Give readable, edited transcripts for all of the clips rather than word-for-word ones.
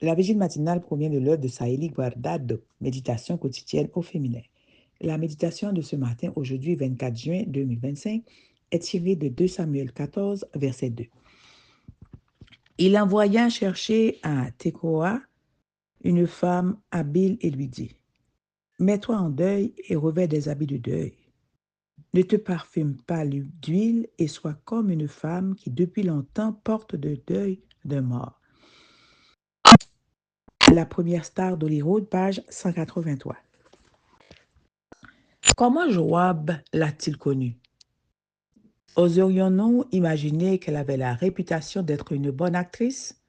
La vigile matinale provient de l'œuvre de Saïli Guardado, Méditation quotidienne au féminin. La méditation de ce matin, aujourd'hui 24 juin 2025, est tirée de 2 Samuel 14, verset 2. Il envoya chercher à Tekoa une femme habile et lui dit, « Mets-toi en deuil et revêt des habits de deuil. Ne te parfume pas d'huile et sois comme une femme qui depuis longtemps porte de deuil d'un mort. » La première star d'Hollywood, page 183. Comment Joab l'a-t-il connue? Oserions-nous imaginer qu'elle avait la réputation d'être une bonne actrice?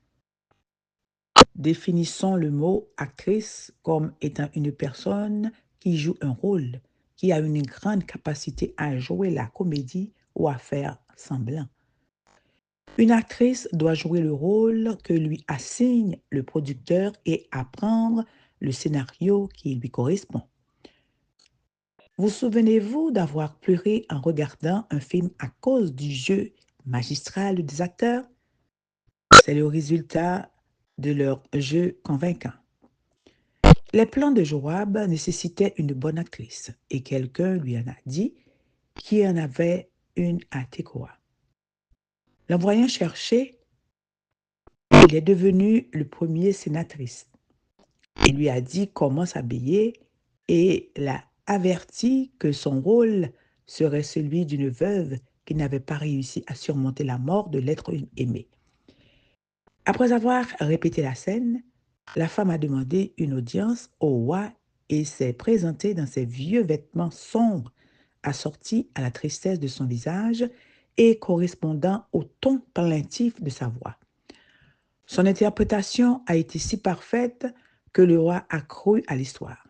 Définissons le mot actrice comme étant une personne qui joue un rôle, qui a une grande capacité à jouer la comédie ou à faire semblant. Une actrice doit jouer le rôle que lui assigne le producteur et apprendre le scénario qui lui correspond. Vous souvenez-vous d'avoir pleuré en regardant un film à cause du jeu magistral des acteurs? C'est le résultat de leur jeu convaincant. Les plans de Joab nécessitaient une bonne actrice et quelqu'un lui en a dit qu'il y en avait une à Tekoa. L'envoyant chercher, il est devenu le premier sénatrice. Il lui a dit comment s'habiller et l'a averti que son rôle serait celui d'une veuve qui n'avait pas réussi à surmonter la mort de l'être aimé. Après avoir répété la scène, la femme a demandé une audience au roi et s'est présentée dans ses vieux vêtements sombres, assortis à la tristesse de son visage et correspondant au ton plaintif de sa voix. Son interprétation a été si parfaite que le roi a cru à l'histoire.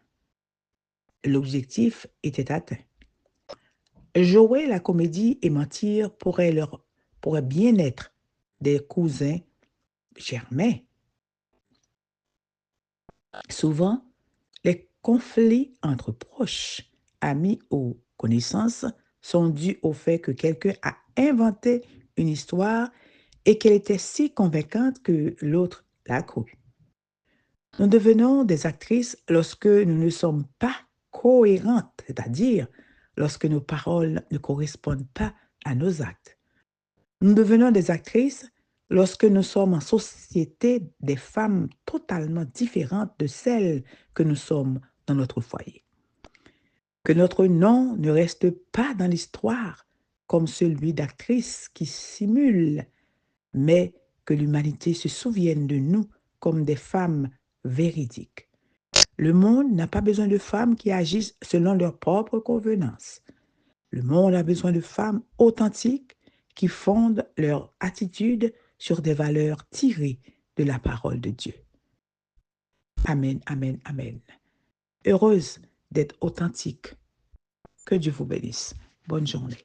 L'objectif était atteint. Jouer la comédie et mentir pourrait bien être des cousins germains. Souvent, les conflits entre proches, amis ou connaissances sont dus au fait que quelqu'un a inventé une histoire et qu'elle était si convaincante que l'autre l'a crue. Nous devenons des actrices lorsque nous ne sommes pas cohérentes, c'est-à-dire lorsque nos paroles ne correspondent pas à nos actes. Nous devenons des actrices lorsque nous sommes en société des femmes totalement différentes de celles que nous sommes dans notre foyer. Que notre nom ne reste pas dans l'histoire comme celui d'actrices qui simulent, mais que l'humanité se souvienne de nous comme des femmes véridiques. Le monde n'a pas besoin de femmes qui agissent selon leur propre convenance. Le monde a besoin de femmes authentiques qui fondent leur attitude sur des valeurs tirées de la parole de Dieu. Amen, amen, amen. Heureuse d'être authentique. Que Dieu vous bénisse. Bonne journée.